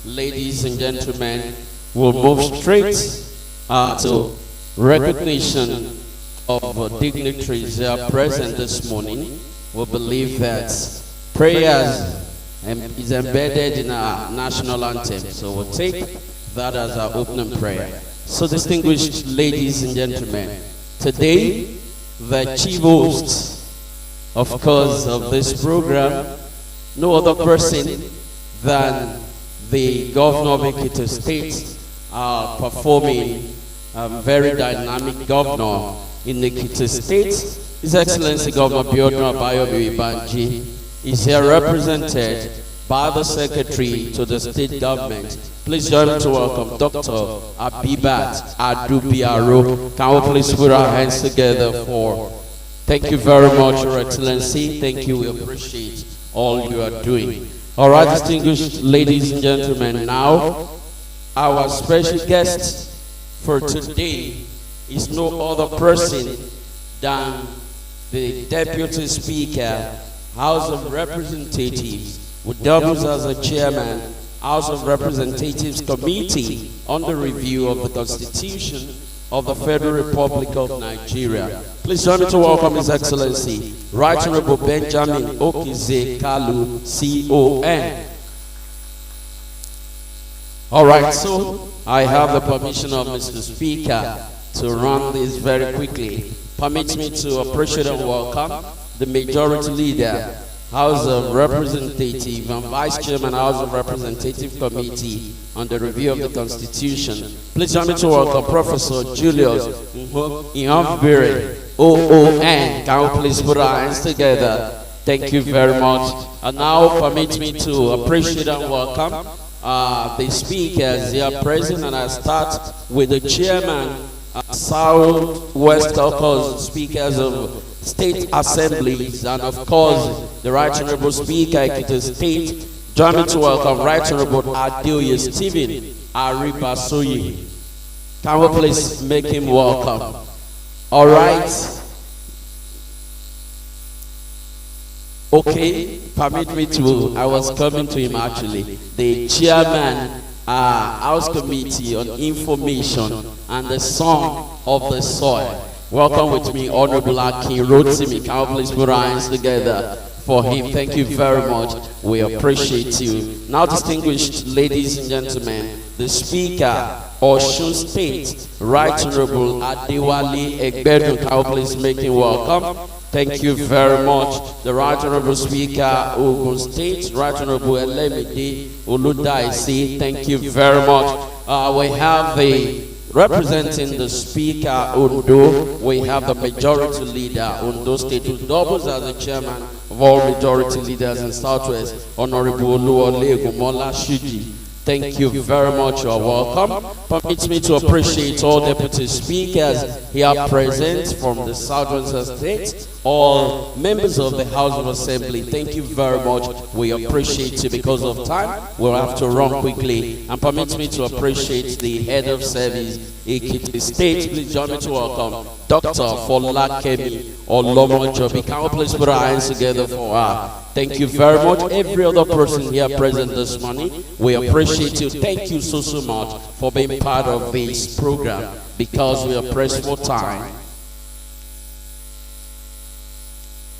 Ladies and gentlemen, we'll move straight to recognition of dignitaries that are present this morning. we believe that prayers is embedded in our national anthem. So we'll take that as our opening prayer. So distinguished ladies and gentlemen, today the chief host, of course, of this program, no other person than the governor of Ekiti State, performing very dynamic governor in Ekiti State. His Excellency Governor Biodun Abayomi Banji is here represented by the Secretary to the State Government. Please join me to welcome Dr. Abibat Adubiaro. Can we please put our hands together for... Thank you very much, Your Excellency. Thank you. We appreciate all you are doing. All right, distinguished ladies and gentlemen, now our special guest for today is no other person than the Deputy Speaker, House of Representatives, who doubles as the Chairman, House of Representatives Committee on the Review of the Constitution of the Federal Republic of Nigeria. Please join me to welcome His Excellency, Right Honorable Benjamin Okize Kalu, CON. All right, so I have the permission of Mr. Speaker to run this very quickly. Permit me to appreciate and welcome the Majority Leader, House of Representative and Vice Chairman, House of Representative Committee on the Review of the Constitution. Please join me to welcome Professor Julius Iyanvere, OON. Can we please put our hands together? Thank you very much. And now permit me to appreciate and welcome the speakers here present, and I start with the Chairman, Southwest Caucus Speakers of State Assemblies, and of course the Right Honorable Speaker Ekiti State. Join me to welcome Right Honorable Adeoye Stephen Aribasoye. Can we please make him welcome? All right. Okay, permit me to, I was coming to him actually, the Chairman, House Committee on Information and the Song of the Soil. Welcome with me, Honorable Akin Rotimi. Can we please put our hands together for him? Thank you very much. We appreciate you. Now, distinguished ladies and gentlemen, the Speaker, Osun State, Right Honorable Adewale Egbedu. Can we please make him welcome? Thank you very much. The Right Honorable Speaker, Ogun State, Right Honorable Elemide Oludaisi. Thank you very much. We have the representing the Speaker, Ondo. We have the Majority Leader, Ondo State, who doubles as the Chairman of all Majority Leaders in Southwest, Honorable Oluwole Egunmola Shiji. Thank you very much. You are welcome. Permit me to appreciate all deputy speakers here present from the Southwestern State, all members of the House of Assembly. Thank you very much. We appreciate you. Because of time, we'll have to run quickly. And permit me to appreciate the Head of Service, Ekiti State. Please join me to welcome Dr. Folakemi Olomojobi. Can we please put our hands together for her? Thank you very much. Every other person here present this morning, we appreciate you. Thank you so much for being part of this program, because we are pressed for time.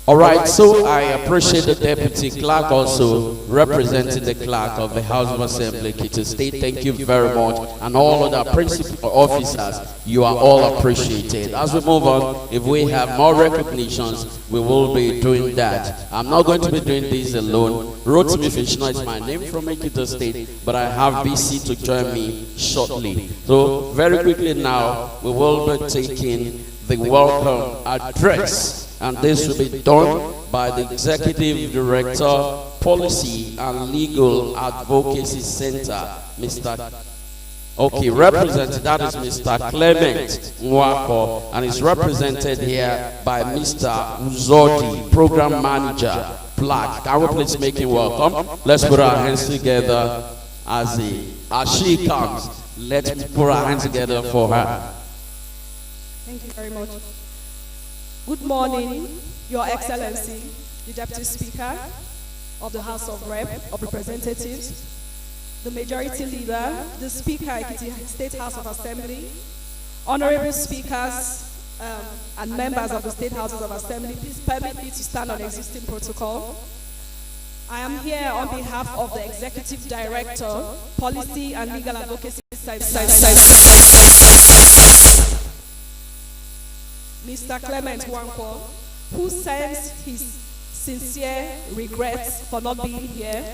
All right, so I appreciate the Deputy Clerk also representing the Clerk of the House of Assembly, Ekiti State. Thank you very much. And all other principal officers, you are all appreciated. As we move on, if we have more recognitions, we will be doing that. I'm not going to be doing this alone. Rotimi Fishna is my name from Ekiti State, but I have BC to join me shortly. So very quickly now, we will be taking the welcome address. And this will be done by the Executive Director, Policy and Legal Advocacy Center, Mr. Okay, represented, that is Mr. Clement Nwako, and is represented here by Mr. Uzodi, Program Manager, Black. Can we please make him welcome? Let's put our hands together as she comes. Let's put our hands together for her. Thank you very much. Good morning, Your Excellency, the Deputy Speaker of the House of Representatives, the Majority Leader, the Speaker, Ekiti State House of Assembly, Honorable Speakers and members of the State Houses of Assembly, please permit me to stand on existing protocol. I am here on behalf of the Executive Director, Policy and Legal Advocacy, Mr. Clement Wankwo, who sends his sincere regrets for not being here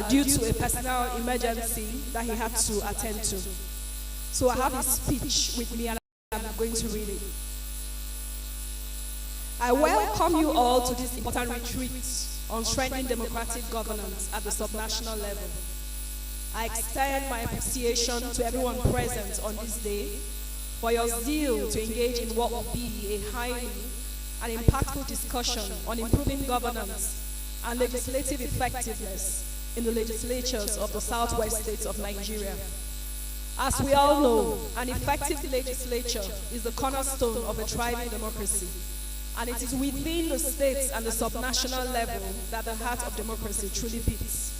due to a personal emergency that he had to attend to. So I have his speech with me and I'm going to read it. I welcome you all to this important retreat on strengthening democratic governance at the subnational level. I extend my appreciation to everyone present on this day for your zeal to engage in what will be a highly and impactful discussion on improving governance and legislative effectiveness in the legislatures of the southwest states of Nigeria. As we all know, an effective legislature is the cornerstone of a thriving democracy, and it is within the states and the subnational level that the heart of democracy truly beats.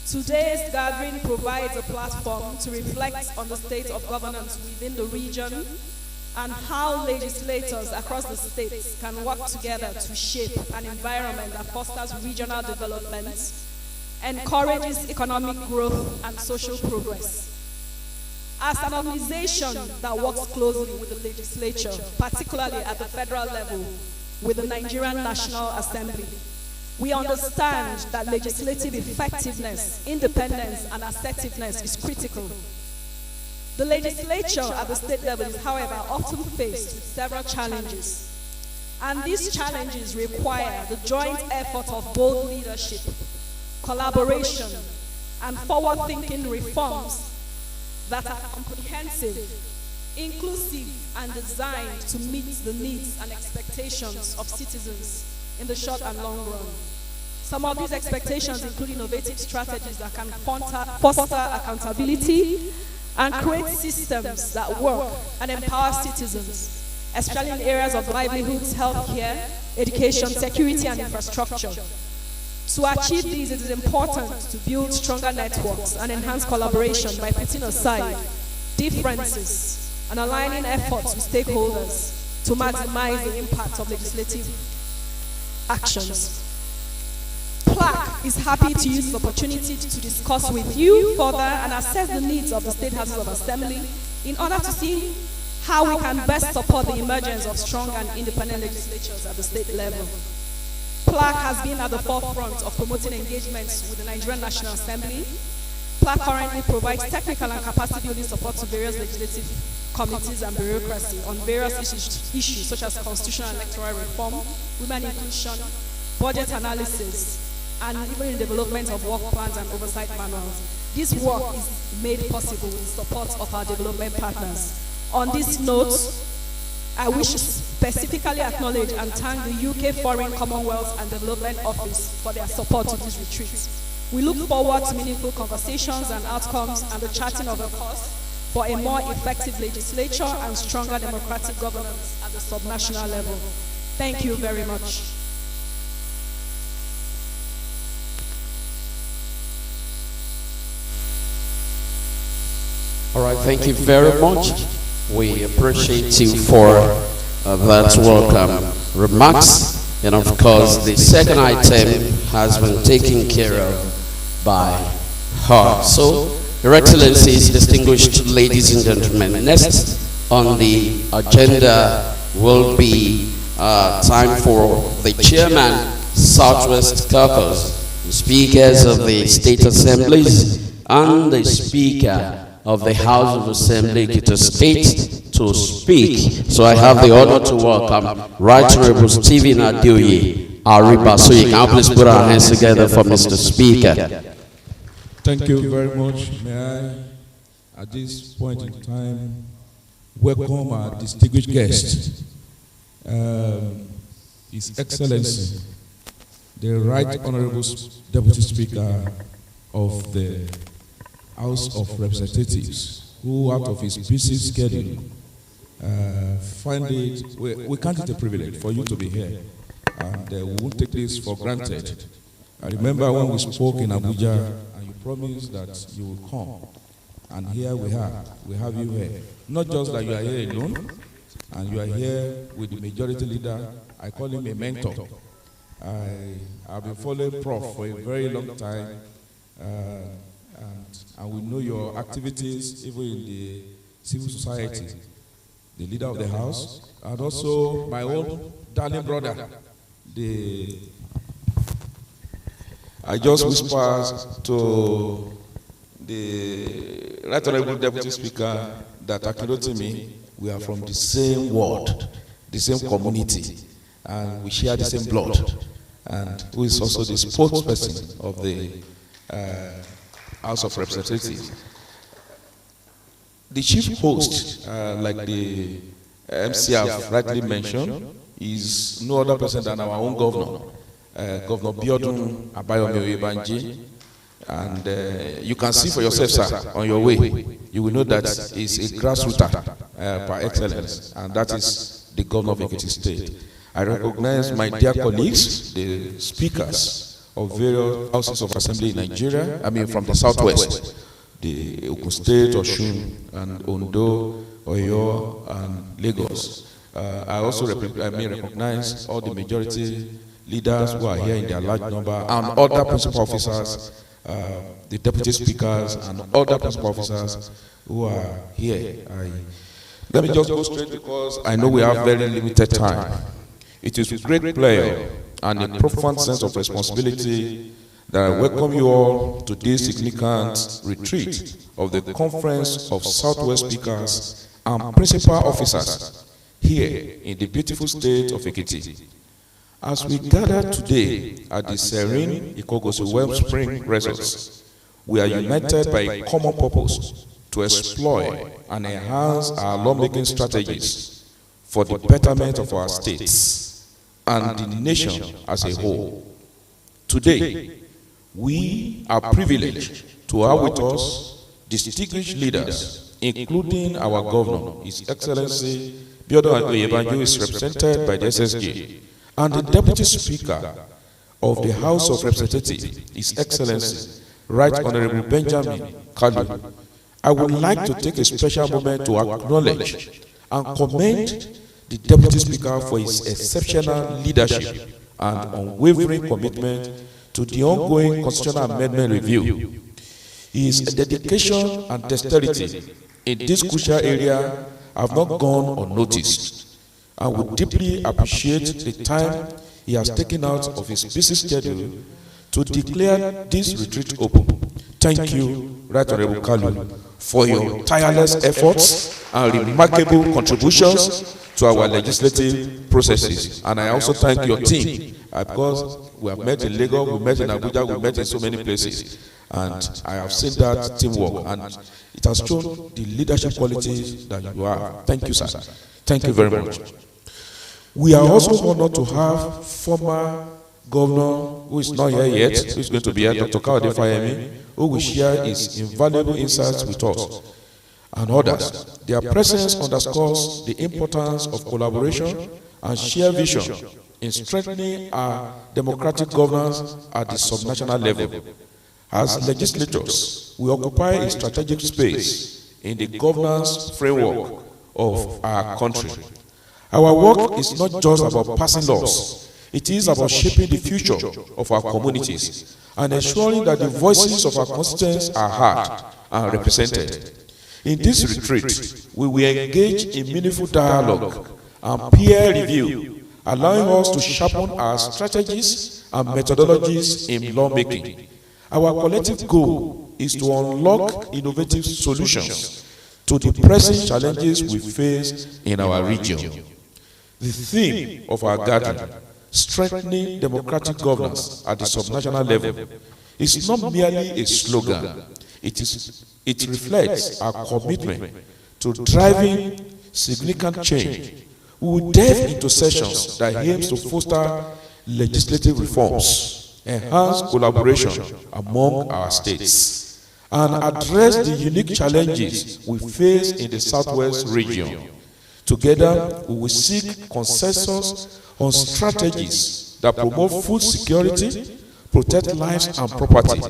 Today's gathering provides a platform to reflect on the state of governance within the region and how legislators across the states can work together to shape an environment that fosters regional development, encourages economic growth and social progress. As an organization that works closely with the legislature, particularly at the federal level, with the Nigerian National Assembly, we understand that legislative effectiveness, independence, and assertiveness is critical. The legislature at the state level is, however, often faced with several challenges. And these challenges require the joint effort of bold leadership, collaboration, and forward-thinking reforms that are comprehensive, inclusive, and designed to meet the needs and expectations of citizens in the short and long run. Some of these expectations include innovative strategies that can foster accountability and create systems that work and empower citizens, especially in areas of livelihoods, healthcare, education, security, and infrastructure. To achieve these, it is important to build stronger networks and enhance collaboration by putting aside differences and aligning efforts with stakeholders to maximize the impact of legislative actions. PLAC is happy to use this opportunity to discuss with you further and assess the needs of the State Houses of Assembly in order to see how we can best support the emergence of strong and independent legislatures at the state level. PLAC has been at the forefront of promoting engagements with the Nigerian National Assembly. PLAC currently provides technical and capacity building support to various legislative committees and bureaucracy on various issues such as constitutional and electoral reform, women inclusion, budget analysis, and even in development of work plans and oversight manuals. This work is made possible with the support of our development partners. On this note, I wish to specifically acknowledge and thank the UK Foreign, Commonwealth and Development Office for their support to this retreat. We look forward to meaningful conversations and outcomes and the charting of a course for a more effective legislature and stronger democratic governance at the subnational level. Thank you very much. All right, thank you very much. We appreciate you for that welcome remarks. And of course, the second item has been taken care of by her. So, Your Excellencies, distinguished ladies and gentlemen, next on the agenda will be time for the Chairman, Southwest Caucus, the Speakers of the State Assemblies, and the Speaker of the House of Assembly, Ekiti State, to speak. So I have the honor to welcome Right Honorable Stephen Adeoye Ariba. So you can please put our hands together for Mr. Speaker. Thank you very much. May I, at this point in time, welcome our distinguished guest, His Excellency, the Right Honorable Deputy Speaker of the House of Representatives, who out of his busy schedule find it, we count it a privilege for you to be here, and we won't take this for granted. I remember when we spoke in Abuja, and you promised that you will come, and here we have you here. Not just that you are here alone, and you are here with the majority leader. I call him a mentor. I've been following Prof for a very long time, and we know your activities even in the civil society, the leader of the house, and also my own darling brother. I just whispered to the Right Honorable Deputy Speaker that Akinrotimi, we are from the same ward, the same community, and we share the same blood, and who is also the spokesperson of the House of Representatives. The chief host, like the MC have rightly mentioned, is no other person than our own governor, Governor Biodun Abayomi Oyebanji. And you can see for yourself, sir, on your way. You will know that it's a grassrooter par excellence, and that is the governor of Ekiti State. I recognize my dear colleagues, the speakers of various houses of assembly in Nigeria, I mean from the southwest, the Ogun State, Osun, and Ondo, Oyo, and Lagos. I also recognize all the majority leaders who are here in their large number, and other principal officers, the deputy speakers, and other principal officers who are here. Let me just go straight, because I know we have very limited time. It is with great pleasure and a profound sense of responsibility that I welcome you all to this significant retreat of the Conference of Southwest Speakers and Principal Officers here in the beautiful state of Ekiti. As we gather today at the serene Ikogosi Wellspring Resorts, we are united by a common purpose to explore and enhance our lawmaking strategies for the betterment of our states and the nation as a whole. Today, we are privileged to have with us distinguished leaders, including our governor, His Excellency Biodun Oyebanji, who is represented by the SSG, and the Deputy Speaker of the House of Representatives, His Excellency Right Honorable Benjamin Kalu. I would like to take a special moment to acknowledge and commend the Deputy Speaker for his exceptional leadership and unwavering commitment to the ongoing constitutional amendment review. His dedication and dexterity in this crucial area have not gone unnoticed, and we deeply appreciate the time he has taken out of his busy schedule to declare this retreat open. Thank you, Right Honorable Kalu, for your tireless efforts and remarkable contributions to our legislative processes. And I also thank your team, because we have met in Lagos, we met in Abuja, we met in so many places, and I have seen that teamwork, and it has shown the leadership qualities that you are. Thank you, sir. Thank you very much. We are also honored to have former governor, who is not here yet, who is going to be here, Dr. Kayode Fayemi, who will share his invaluable insights with us, and others. Their presence underscores the importance of collaboration and shared vision in strengthening our democratic governance at the subnational level. As legislators, we occupy a strategic space in the governance framework of our country. Our work is not just about passing laws. It is about shaping the future of our communities and ensuring that the voices of our constituents are heard and represented. In this retreat, we will engage in meaningful dialogue and peer review, allowing us to sharpen our strategies and methodologies in lawmaking. Our collective goal is to unlock innovative solutions to the pressing challenges we face in our region. The theme of our gathering, strengthening democratic governance at the subnational level, is not merely a slogan. It reflects our commitment to driving significant change. We will delve into sessions that aims to foster legislative reforms, enhance collaboration among our states, and address the unique challenges we face in the Southwest region. Together, we will seek consensus on strategies that promote food security, protect lives and property,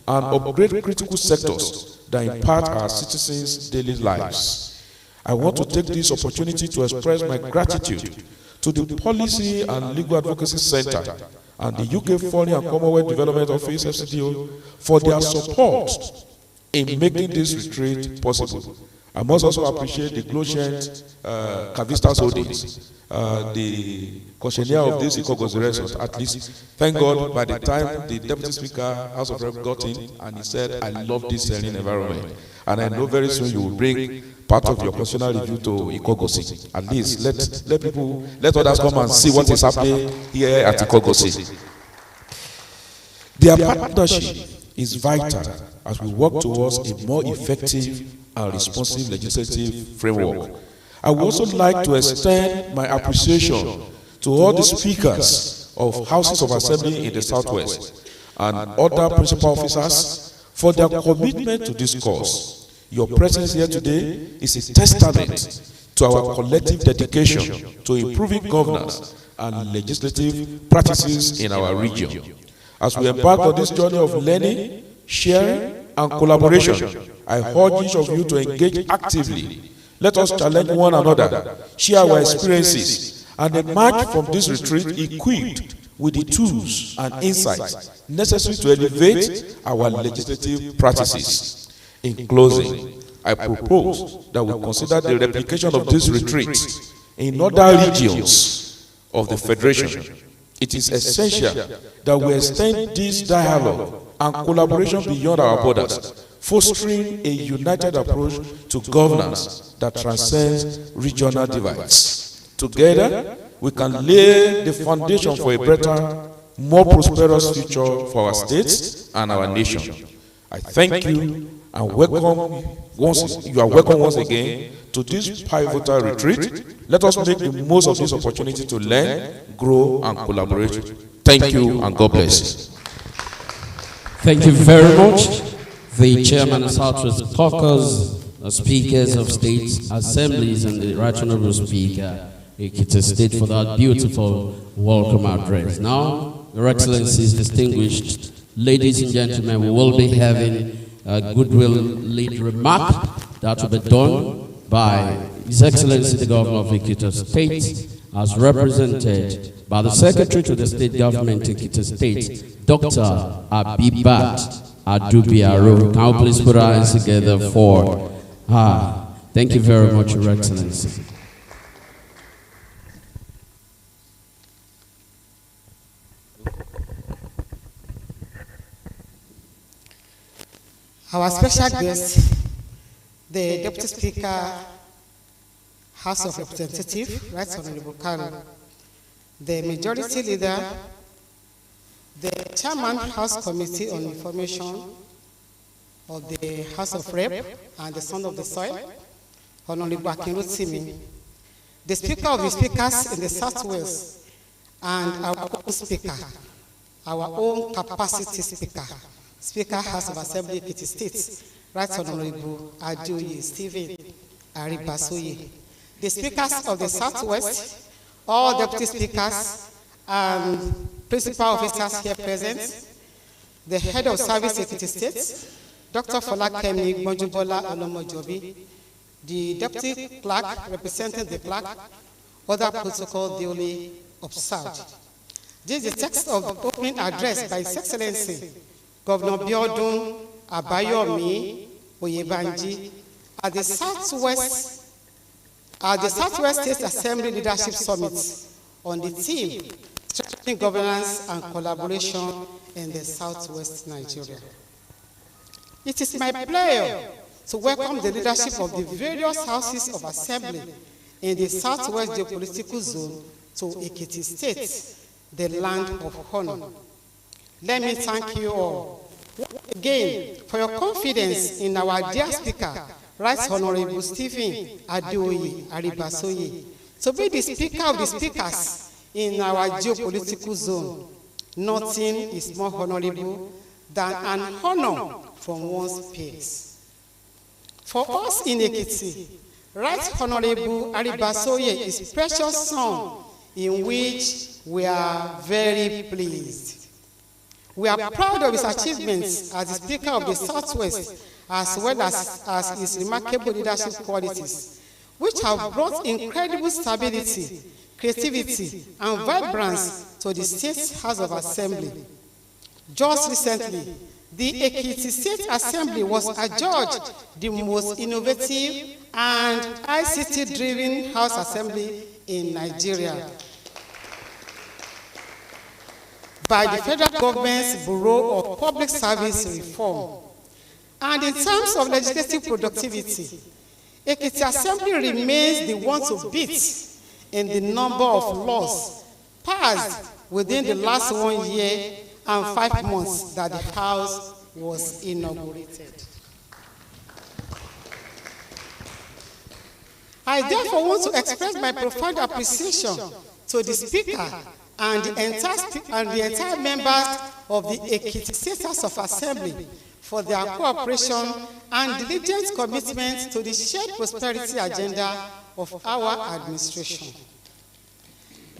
and upgrade critical sectors that impact our citizens' daily lives. I want to take this opportunity to express my gratitude to the Policy and Legal Advocacy Center and the UK Foreign and Commonwealth Development Office, FCDO, for their support in making this retreat possible. I must also appreciate the Gloshent Cavistas Holdings, the concessionaire of this Ikogosi resort. At least, thank God, by the time the Deputy Speaker, House of Rep, got in, and he said, I love this serene environment. And I know very soon you will bring part of your personal review to Ikogosi. At least, let others come and see what is happening here at Ikogosi. Their partnership is vital as we work towards a more effective and responsive legislative framework. I would also like to extend my appreciation to all the speakers of Houses of Assembly in the Southwest and other principal officers for their commitment to this cause. Your presence here today is a testament to our collective dedication to improving governance and legislative practices in our region. As we embark on this journey of learning, sharing, and collaboration, I urge each of you to engage actively. Let us challenge one another, share our experiences, and emerge from this retreat equipped with the tools and insights necessary to elevate our legislative practices. In closing, I propose that we consider the replication of this retreat in other regions of the Federation. It is essential that we extend this dialogue and collaboration beyond our borders, fostering a united approach to governance that transcends regional divides. Together, we can lay the foundation for a better, more prosperous future for our states and our nation. I thank you and you are welcome once again to this pivotal retreat. Let us make the most of this opportunity to learn, grow, and collaborate. Thank you and God bless. Thank you very much. The Chairman of Southwest Caucus, the Speakers of State Assemblies, and the Right Honorable Speaker, Ekiti State, for that beautiful welcome address. Now, Your Excellencies, distinguished ladies and gentlemen, we will be having a goodwill lead remark that will be done by His Excellency the Governor of Ekiti State, as represented by the Secretary to the State Government Ekiti State, Dr. Abibat Adubiaro. Can we please put our hands together for her? Thank you very much, Your Excellency. Our special guest, the Deputy Speaker, House of Representatives, Right Honorable Kanu, the Majority Leader, the Chairman, House Committee on Information of the House of Rep and the Son of the Soil, Honorable Akinrotimi, the Speaker of the Speakers in the Southwest, and our own Speaker, our own capacity Speaker, Speaker, House of Assembly, Ekiti State, Right Honorable Ajoye Stephen Aribasoye, the Speakers of the Southwest, all Deputy Speakers and Principal Officers here present, the Head of Service, Ekiti State, Dr. Folakemi Bonjubola Olomojobi, the Deputy Clerk representing the Clerk, other protocol duly observed. This is the text of the opening address by His Excellency Governor Biodun Abayomi Oyebanji at the Southwest State Assembly Leadership Summit on the theme Strengthening Governance and Collaboration in the Southwest Nigeria. It is my pleasure to welcome the leadership of the various houses of assembly in the Southwest Geopolitical Zone to Ekiti State, the land of honor. Let me thank you all again for your confidence in our dear Speaker, Right Honorable Stephen Adeoye Aribasoye, to be the Speaker of the Speakers in our geopolitical zone. Nothing is more honorable than an honor from one's peers. For us in Ekiti, Right Honorable Aribasoye is precious son in which we are very pleased. We are proud of his achievements as the Speaker of the Southwest, as well as his remarkable leadership qualities. which have brought incredible stability, creativity, and vibrance to the State House of Assembly. Just recently, the Ekiti State Assembly was adjudged the most innovative and ICT-driven House Assembly in Nigeria by the federal government's Bureau of Public Service Reform. And in terms of legislative productivity, Ekiti Assembly remains the one to beat in the number of laws passed within the last 1 year and 5 months that the House was inaugurated. I therefore want to express my profound appreciation to the Speaker and the entire members of the Ekiti State House of Assembly for their cooperation and diligent commitment to the shared prosperity agenda of our administration.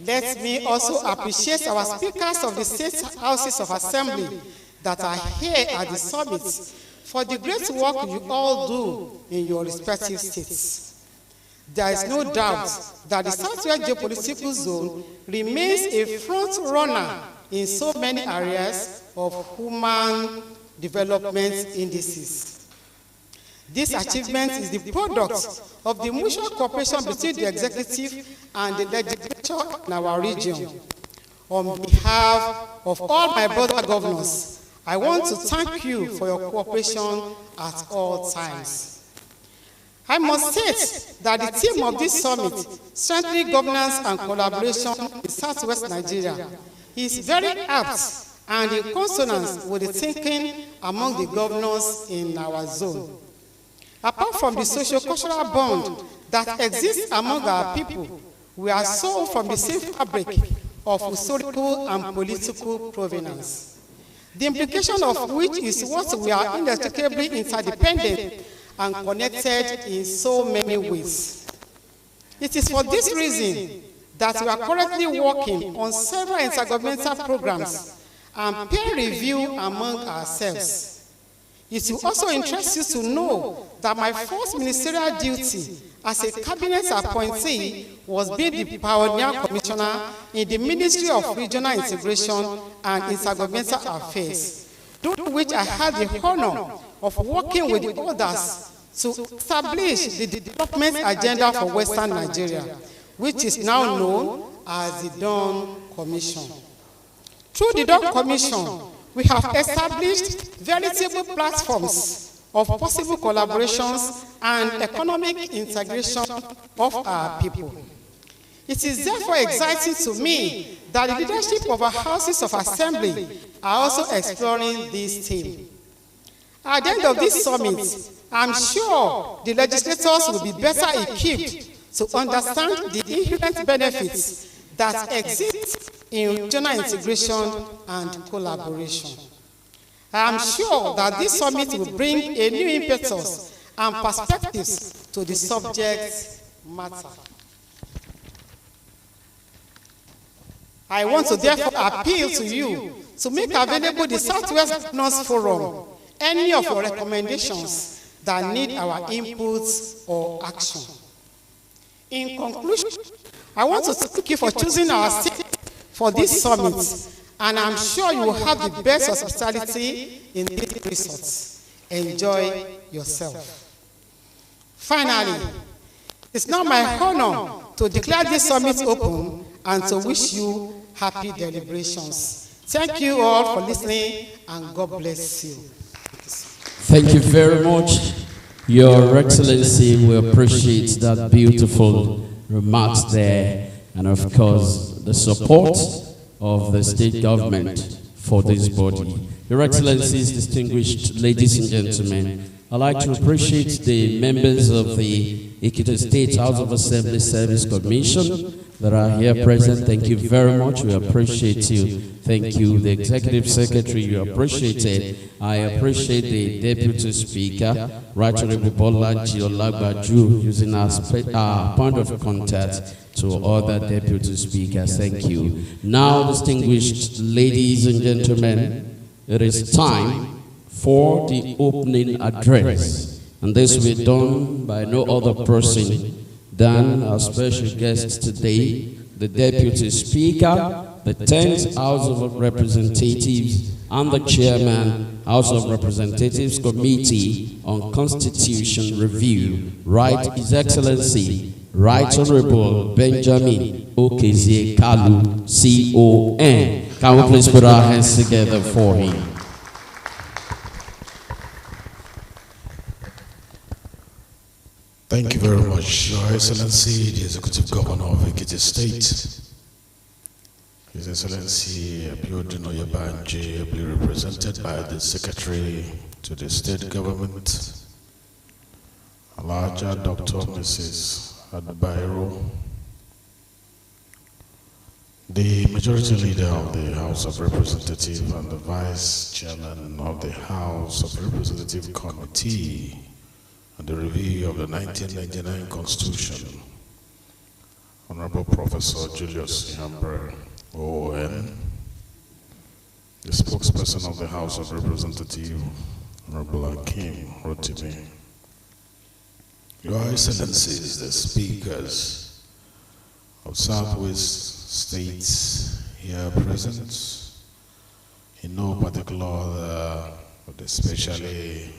Let me also appreciate our speakers of the State Houses of Assembly that are here at the summit for the great work you all do in your respective states. There is no doubt that the Southwest Geopolitical Zone remains a front runner in so many areas of human development indices. This achievement is the product of the mutual cooperation between the executive and the legislature in our region. On behalf of all my brother governors, I want to thank you for your cooperation at all times. I must state that the theme of this summit, Strengthening Governance and Collaboration in Southwest Nigeria, is very apt and in consonance with the thinking among the governors in our zone. Apart from the socio-cultural bond that exists among our people, we are so from the same fabric of historical and political provenance, the implication of which is what we are inextricably interdependent and connected in so many ways. It is for this reason that we are currently working on several intergovernmental programs and peer review among ourselves. It will also interest you to know that my first ministerial duty as a cabinet appointee was being the pioneer commissioner in the Ministry of Regional Integration and Intergovernmental Affairs, through which I had the honor of working with the others to establish the development agenda for Western Nigeria, which is now known as the Dawn Commission. Through the Dawn Commission, we have established veritable platforms of possible collaborations and economic integration of our people. It is therefore exciting to me that the leadership of our houses of assembly are also exploring this theme. At the end of this summit, I'm sure the legislators will be better equipped to understand the inherent benefits that exist in regional integration and collaboration. I am sure that this summit will bring a new impetus and perspectives to the subject matter. I want to therefore appeal to you to make available the Southwest Governors Forum any of your recommendations that need our inputs or action. In conclusion, I want to thank you for choosing our state for this summit, and I'm sure you will have the best hospitality in this resort. Enjoy yourself. Finally, it's now my honor to declare this summit open and to wish you happy deliberations. Thank you all for listening, and God bless you. Thank you very much, Your Excellency. We appreciate that beautiful remarks there, and of course, the support of the state government for this body. Your Excellencies, distinguished ladies and gentlemen, I'd like to appreciate the members of the Ekiti State House of Assembly Service Commission that are here present. Thank you very much. We appreciate you. Thank you, the Executive Secretary. You appreciate it. I appreciate the Deputy Speaker, Right Honorable Bolaji Olagbaju, using our point of contact to other Deputy Speakers. Thank you. Now, distinguished ladies and gentlemen, it is time for the opening address. And this will be done by no other person Then our special guests today, the Deputy Speaker, the 10th House of Representatives, and the Chairman, House of Representatives Committee on Constitution Review, Right His Excellency, Right Honorable Benjamin Okezie Kalu, CON. Can we please put our hands together for him? Thank you very much, Your Excellency, the Executive Governor of Ekiti State. His Excellency Abiodun Oyebanje, ably represented by the Secretary to the State Government, Alaja Dr. Mrs. Adbairo, the Majority Leader of the House of Representatives and the Vice Chairman of the House of Representative Committee on the review of the 1999 Constitution, Honorable Professor Julius Ihambre, OON, the spokesperson of the House of Representatives, Honorable Hakeem Rotimi, Your Excellencies, the speakers of Southwest states here present, in no particular order, but especially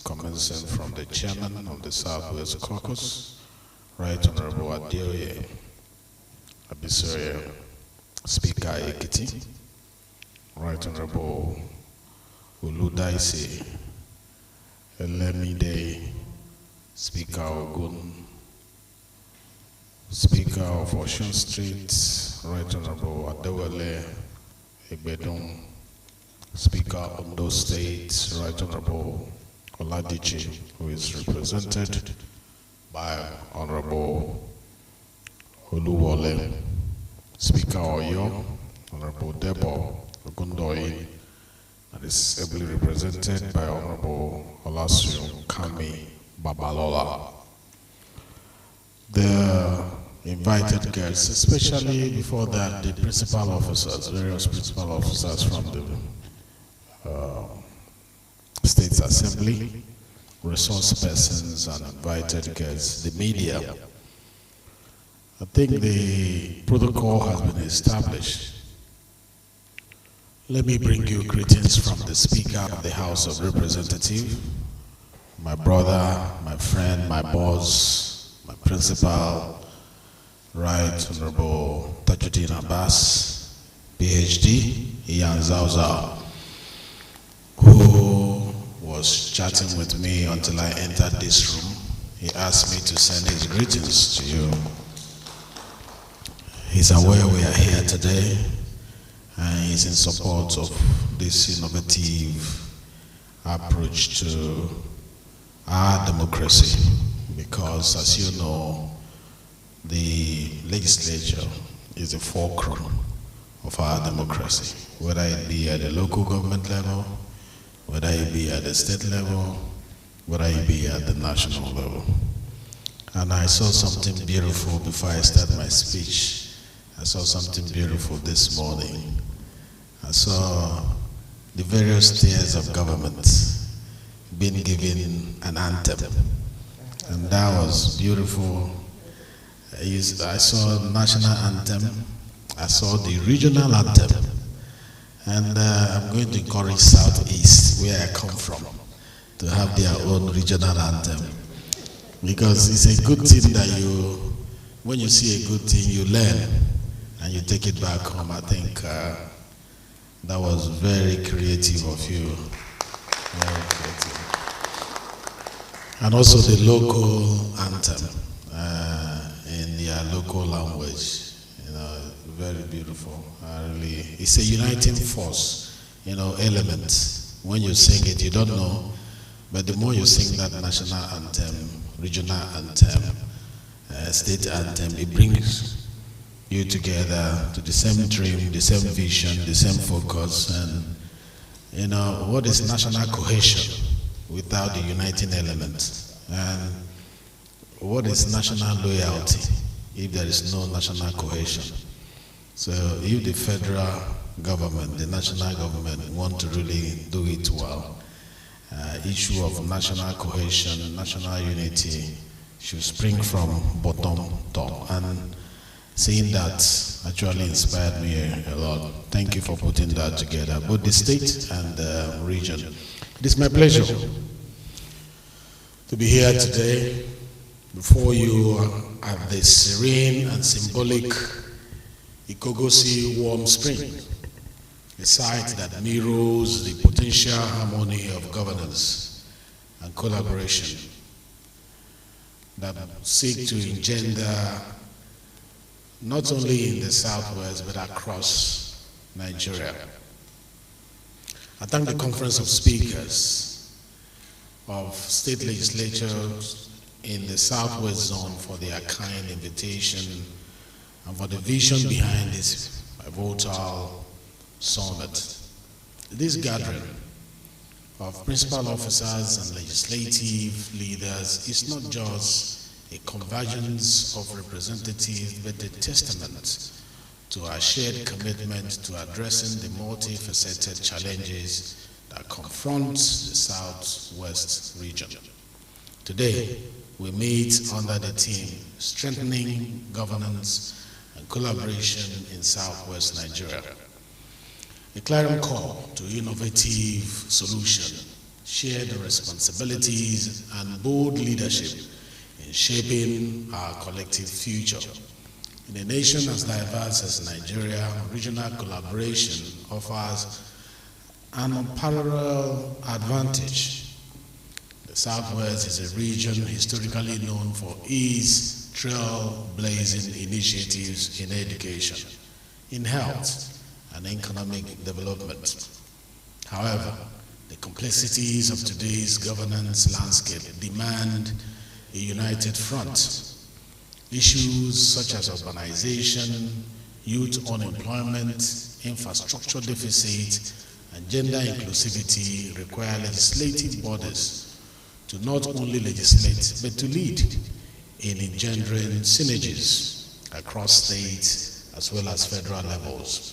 commencing from the Chairman of the Southwest Caucus, Right Honorable Adeoye Abisoye, Speaker Ekiti, Right Honorable Uludaisi Elemide, Speaker Ogun, Speaker of Osun State, Right Honorable Adewale Egbedon, Speaker Ondo State, Right Honorable Oladiche, who is represented by Honorable Oluwole, Speaker Oyo, Honorable Debo Ogundoyi, and is ably represented by Honorable Olasun Kami Babalola. The invited guests, especially before that, the principal officers, various principal officers from the States Assembly, resource persons and invited guests, the media. I think the protocol has been established. Let me bring you greetings from the Speaker of the House of Representatives, my brother, my friend, my boss, my principal, Right Honorable Tajuddin Abbas, PhD, Ian Zauza, who was chatting with me until I entered this room. He asked me to send his greetings to you. He's aware we are here today, and he's in support of this innovative approach to our democracy, because as you know, the legislature is the fulcrum of our democracy, whether it be at the local government level, whether it be at the state level, whether it be at the national level. And I saw something beautiful before I start my speech. I saw something beautiful this morning. I saw the various tiers of government being given an anthem, and that was beautiful. I saw national anthem, I saw the regional anthem, and I'm going to encourage Southeast, where I come from, to have their own regional anthem, because it's a good thing that when you see a good thing, you learn and you take it back home. I think that was very creative of you, very creative. And also the local anthem in their local language, very beautiful. It's a uniting force, element. When you sing it, you don't know, but the more you sing that national anthem, regional anthem, state anthem, it brings you together to the same dream, the same vision, the same focus. And what is national cohesion without the uniting element? And what is national loyalty if there is no national cohesion? So if the federal government, the national government want to really do it well, issue of national cohesion, national unity should spring from bottom top. And seeing that actually inspired me a lot. Thank you for putting that together, both the state and the region. It is my pleasure to be here today before you at the serene and symbolic Ikogosi Warm Spring, a site that mirrors the potential harmony of governance and collaboration that seek to engender not only in the southwest but across Nigeria. I thank the Conference of Speakers of state legislatures in the southwest zone for their kind invitation and for the vision behind this pivotal summit. This gathering of principal officers and legislative leaders is not just a convergence of representatives, but a testament to our shared commitment to addressing the multifaceted challenges that confront the Southwest region. Today, we meet under the theme Strengthening Governance and Collaboration in Southwest Nigeria. A clarion call to innovative solution, shared responsibilities, and bold leadership in shaping our collective future. In a nation as diverse as Nigeria, regional collaboration offers an unparalleled advantage. The Southwest is a region historically known for its trailblazing initiatives in education, in health, and economic development. However, the complexities of today's governance landscape demand a united front. Issues such as urbanization, youth unemployment, infrastructure deficit, and gender inclusivity require legislative bodies to not only legislate, but to lead in engendering synergies across states as well as federal levels.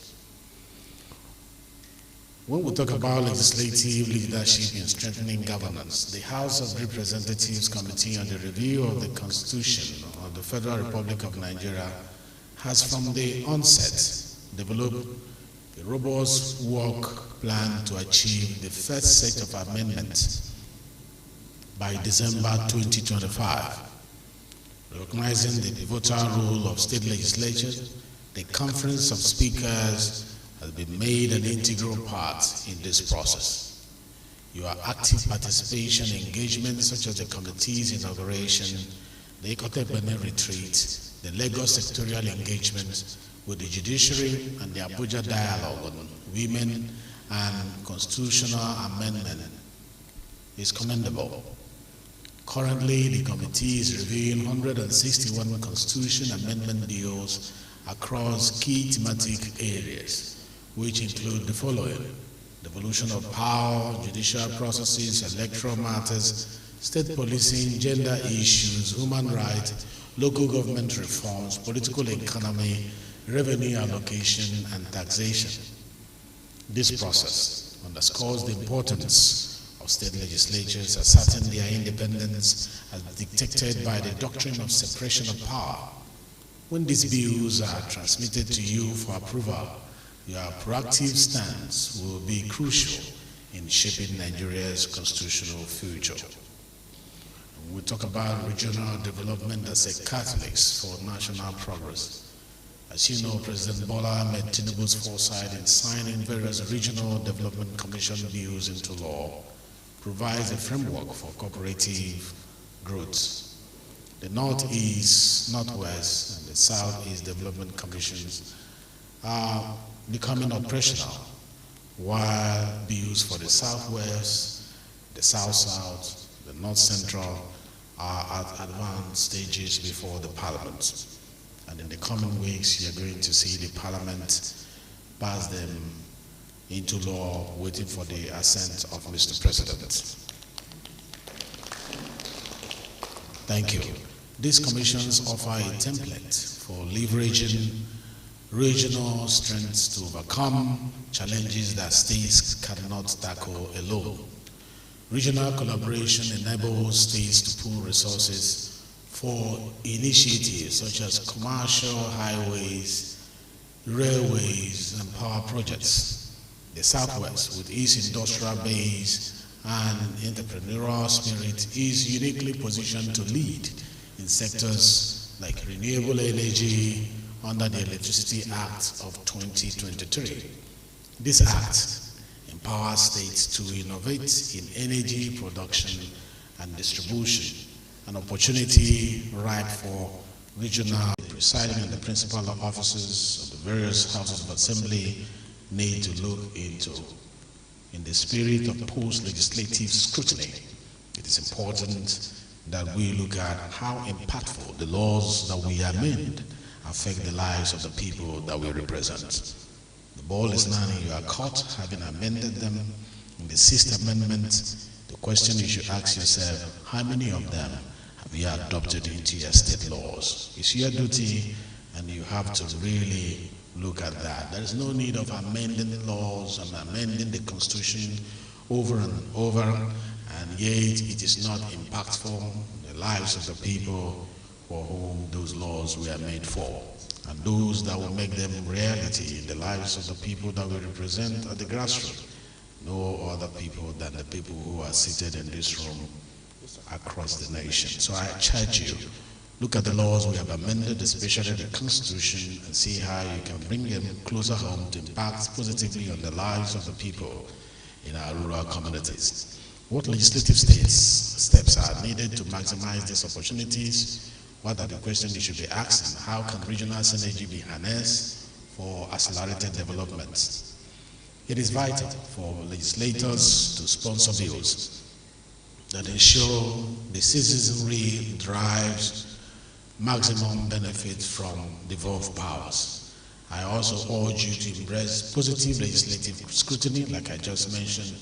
When we talk about legislative leadership in strengthening governance, the House of Representatives Committee on the Review of the Constitution of the Federal Republic of Nigeria has from the onset developed a robust work plan to achieve the first set of amendments by December 2025. Recognizing the pivotal role of state legislatures, the Conference of Speakers has been made an integral part in this process. Your active participation and engagement, such as the committee's inauguration, the Ikotepene retreat, the Lagos sectorial engagement with the judiciary, and the Abuja dialogue on women and constitutional amendment is commendable. Currently, the committee is reviewing 161 constitution amendment bills across key thematic areas, which include the following: devolution of power, judicial processes, electoral matters, state policing, gender issues, human rights, local government reforms, political economy, revenue allocation, and taxation. This process underscores the importance of state legislatures asserting their independence as dictated by the doctrine of separation of power. When these bills are transmitted to you for approval, your proactive stance will be crucial in shaping Nigeria's constitutional future. We talk about regional development as a catalyst for national progress. As you know, President Bola Ahmed Tinubu's foresight in signing various regional development commission bills into law provides a framework for cooperative growth. The Northeast, Northwest, and the Southeast Development Commissions are becoming operational, while bills for the Southwest, the South-South, the North-Central are at advanced stages before the Parliament. And in the coming weeks, you're going to see the Parliament pass them into law, waiting for the assent of Mr. President. Thank you. These commissions offer a template for leveraging regional strengths to overcome challenges that states cannot tackle alone. Regional collaboration enables states to pool resources, for initiatives such as commercial highways, railways, and power projects. The Southwest, with its industrial base and entrepreneurial spirit, is uniquely positioned to lead in sectors like renewable energy under the Electricity Act of 2023. This act empowers states to innovate in energy production and distribution, an opportunity ripe for regional presiding and the principal officers of the various houses of assembly need to look into. In the spirit of post-legislative scrutiny, it is important that we look at how impactful the laws that we amend affect the lives of the people that we represent. The ball is now in your court, having amended them. In the Sixth Amendment, the question you should ask yourself, how many of them have you adopted into your state laws? It's your duty, and you have to really look at that. There is no need of amending laws and amending the Constitution over and over, and yet it is not impactful on the lives of the people for whom those laws were made for, and those that will make them reality in the lives of the people that we represent at the grassroots. No other people than the people who are seated in this room across the nation. So I charge you, look at the laws we have amended, especially the Constitution, and see how you can bring them closer home to impact positively on the lives of the people in our rural communities. What legislative steps are needed to maximize these opportunities? What are the questions you should be asking? How can regional synergy be harnessed for accelerated development? It is vital for legislators to sponsor bills that ensure the citizenry derives maximum benefit from devolved powers. I also urge you to embrace positive legislative scrutiny, like I just mentioned,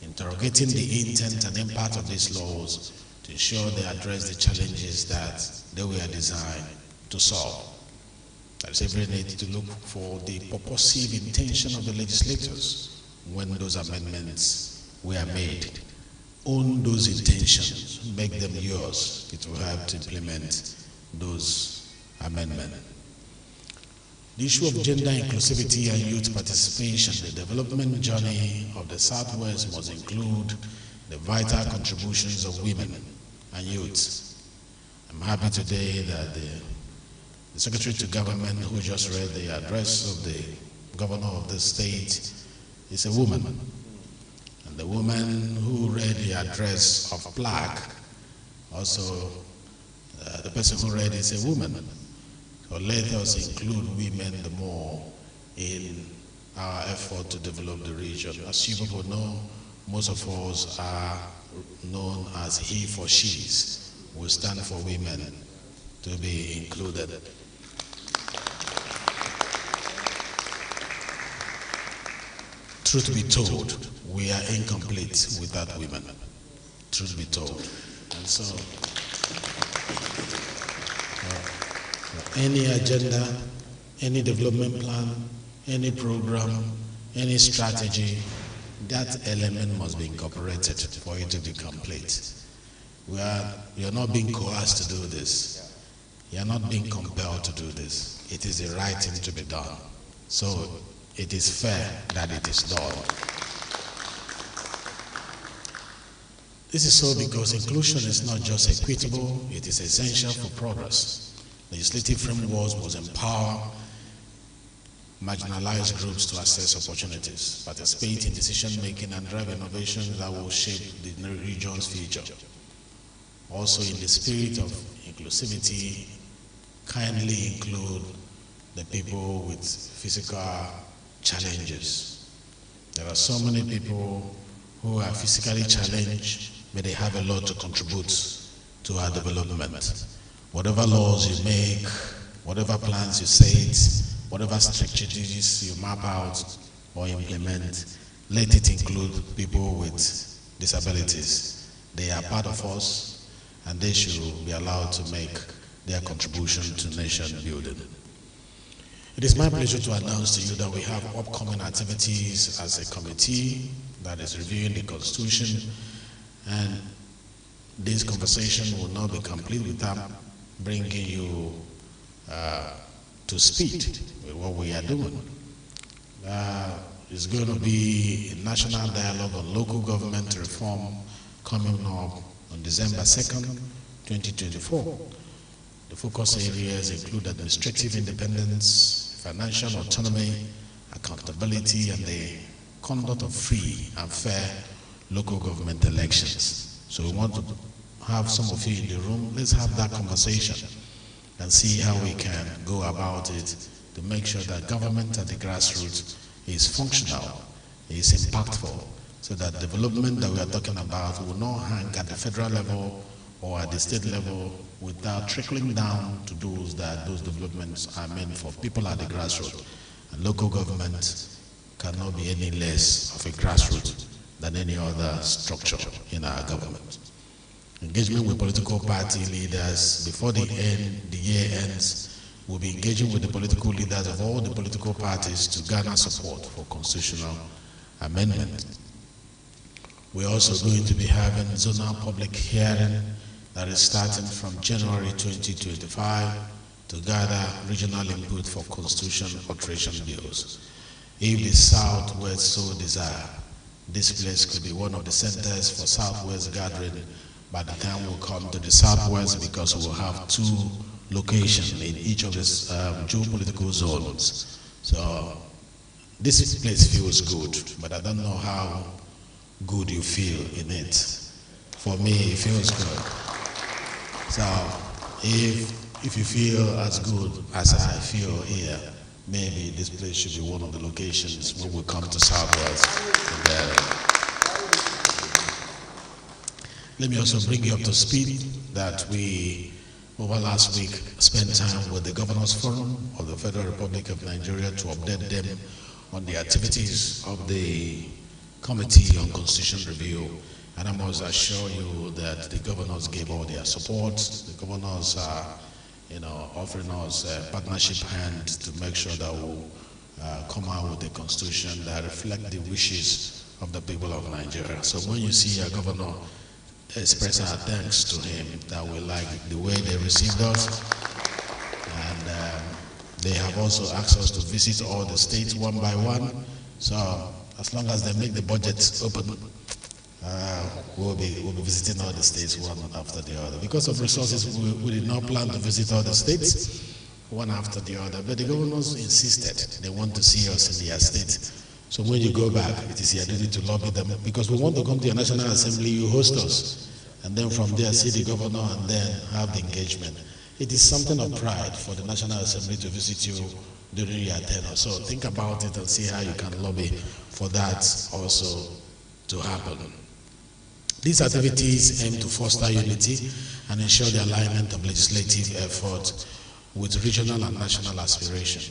interrogating the intent and impact of these laws to ensure they address the challenges that they were designed to solve. There is every need to look for the purposive intention of the legislators when those amendments were made. Own those intentions, make them yours. It will help to implement those amendments. The issue of gender inclusivity and youth participation, the development journey of the Southwest must include the vital contributions of women and youth. I'm happy today that the Secretary to Government, who just read the address of the governor of the state, is a woman. And the woman who read the address of plaque, also the person who read is a woman. So let us include women the more in our effort to develop the region. As you people know, most of us are known as he for she's. We stand for women to be included. Truth be told, we are incomplete without women. Truth be told. And so, any agenda, any development plan, any program, any strategy, that element must be incorporated for it to be complete. We are not being coerced to do this. You are not being compelled to do this. It is the right thing to be done. So it is fair that it is done. This is so because inclusion is not just equitable, it is essential for progress. Legislative frameworks must empower marginalized groups to access opportunities, participate in decision-making, and drive innovations that will shape the region's future. Also, in the spirit of inclusivity, kindly include the people with physical challenges. There are so many people who are physically challenged, but they have a lot to contribute to our development. Whatever laws you make, whatever plans you set, whatever strategies you map out or implement, let it include people with disabilities. They are part of us, and they should be allowed to make their contribution to nation building. It is my pleasure to announce to you that we have upcoming activities as a committee that is reviewing the Constitution, and this conversation will not be complete without bringing you to speed with what we are doing. It's going to be a national dialogue on local government reform coming up on December 2nd, 2024. The focus areas include administrative independence, financial autonomy, accountability, and the conduct of free and fair local government elections. So we want to have some of you in the room. Let's have that conversation and see how we can go about it to make sure that government at the grassroots is functional, is impactful, so that development that we are talking about will not hang at the federal level or at the state level without trickling down to those that those developments are meant for people at the grassroots. And local government cannot be any less of a grassroots than any other structure in our government. Engagement with political party leaders before the year ends. We'll be engaging with the political leaders of all the political parties to garner support for constitutional amendment. We're also going to be having zonal public hearing that is starting from January 2025 to gather regional input for constitution alteration bills. If the Southwest so desire, this place could be one of the centers for Southwest gathering by the time we'll come to the Southwest, because we'll have 2 locations in each of the geopolitical zones. So this place feels good, but I don't know how good you feel in it. For me, it feels good. So if you feel as good as I feel here, maybe this place should be one of the locations when we come to Southwest together. Let me also bring you up to speed that we, over last week, spent time with the Governors Forum of the Federal Republic of Nigeria to update them on the activities of the Committee on Constitution Review. And I must assure you that the governors gave all their support. The governors are, offering us a partnership hand to make sure that we'll come out with a constitution that reflects the wishes of the people of Nigeria. So when you see a governor, express our thanks to him, that we like the way they received us. And they have also asked us to visit all the states one by one. So as long as they make the budget open, we'll be visiting all the states one after the other. Because of resources, we did not plan to visit all the states one after the other, but the governors insisted they want to see us in their state. So when you go back, it is your duty to lobby them, because we want to come to your National Assembly, you host us, and then from there see the governor and then have the engagement. It is something of pride for the National Assembly to visit you during your tenure. So think about it and see how you can lobby for that also to happen. These activities aim to foster unity and ensure the alignment of legislative effort with regional and national aspiration.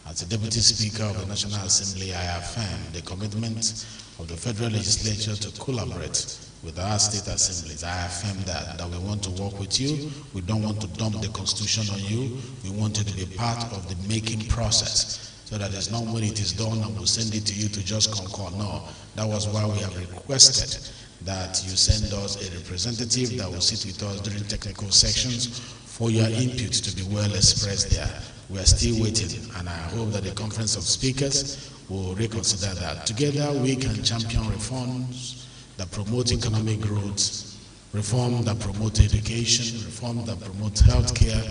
As the Deputy Speaker of the National Assembly, I affirm the commitment of the Federal Legislature to collaborate with our state assemblies. I affirm that we want to work with you. We don't want to dump the Constitution on you. We want it to be part of the making process, so that it's not when it is done and we'll send it to you to just concur. No, that was why we have requested that you send us a representative that will sit with us during technical sections for your input to be well expressed there. We are still waiting, and I hope that the Conference of Speakers will reconsider that. Together we can champion reforms that promote economic growth, reform that promote education, reform that promote healthcare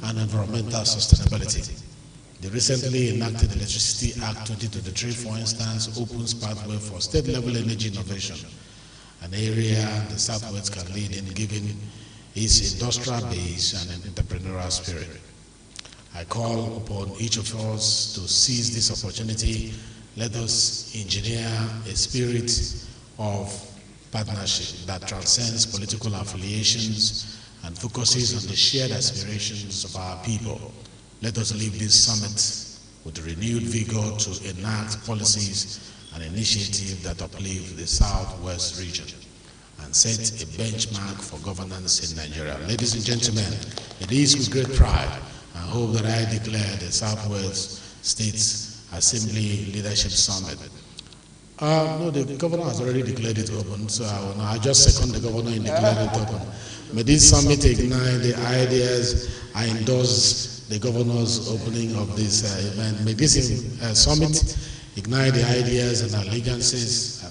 and environmental sustainability. The recently enacted Electricity Act 2023, for instance, opens pathway for state-level energy innovation, an area the Southwest can lead in, given its industrial base and entrepreneurial spirit. I call upon each of us to seize this opportunity. Let us engineer a spirit of partnership that transcends political affiliations and focuses on the shared aspirations of our people. Let us leave this summit with renewed vigor to enact policies and initiatives that uplift the Southwest region and set a benchmark for governance in Nigeria. Ladies and gentlemen, it is with great pride and hope that I declare the Southwest States Assembly Leadership Summit No, the governor has already declared it open, so I just second the governor in declaring it open. May this summit ignite the ideas. I endorse the governor's opening of this event. May this summit ignite the ideas and allegiances,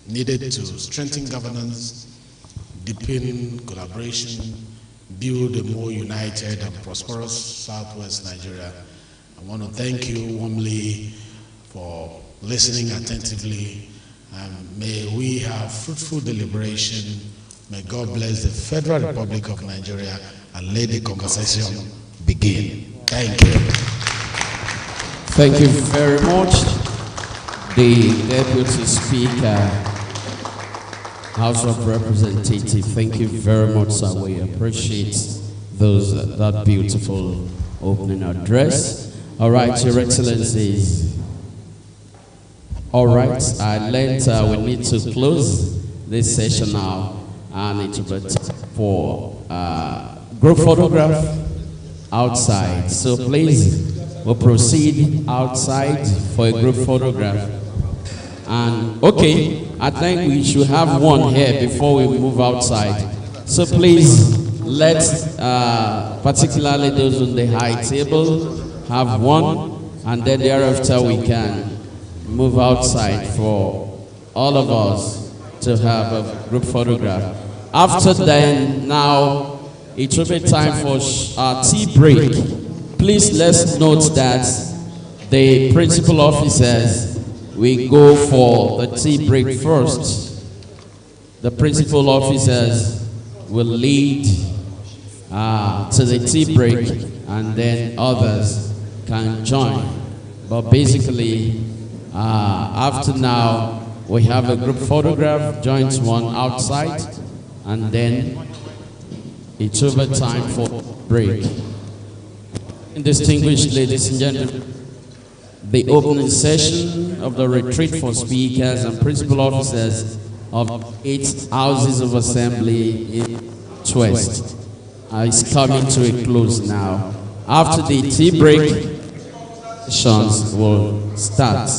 needed to strengthen governance, deepen collaboration, build a more united and prosperous Southwest Nigeria. I want to thank you warmly for listening attentively, and may we have fruitful deliberation. May God bless the Federal Republic of Nigeria and let the conversation begin. Thank you. Thank you very much. The Deputy Speaker, House of Representatives, thank you very much, sir. We appreciate that beautiful opening address. All right, Your Excellencies. All right, I learned we need to close this session now, and it will be for group photograph outside. So please, we'll proceed outside for a group photograph. And okay, I think we should have one here before we move outside. So please, let's, particularly those on the high table, have one, and then thereafter we can move outside for all of us to have a group photograph. After then, now, it will be time for our tea break. Please let's note that the principal officers, we go for the tea break first. The principal officers will lead to the tea break, and then others can join. But basically, after now, we have a group photograph, joint one outside, and then it's over time for break. Distinguished ladies and gentlemen, the opening session of the retreat for speakers and principal officers of 8 houses of assembly in West is coming to a close now. After the tea break, sessions will start.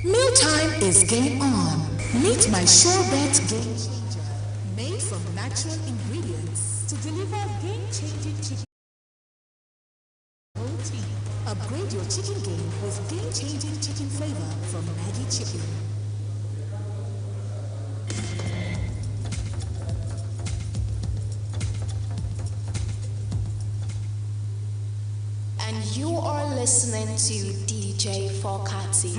Mealtime is game on. Meet my SureBet Game Changer. Made from natural ingredients to deliver game-changing chicken protein. Upgrade your chicken game with game-changing chicken flavor from Maggi Chicken. And you are listening to DJ Fokati.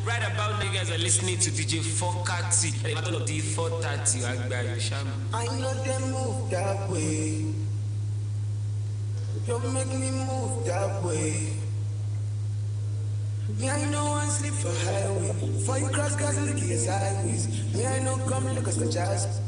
Right about now, you guys are listening to DJ Fokati. And the of the 430, I know them move that way. You make me move that way. Me, I know one sleep for highway. For you cross guys and the keys highways. Me, I know come look at the jazz.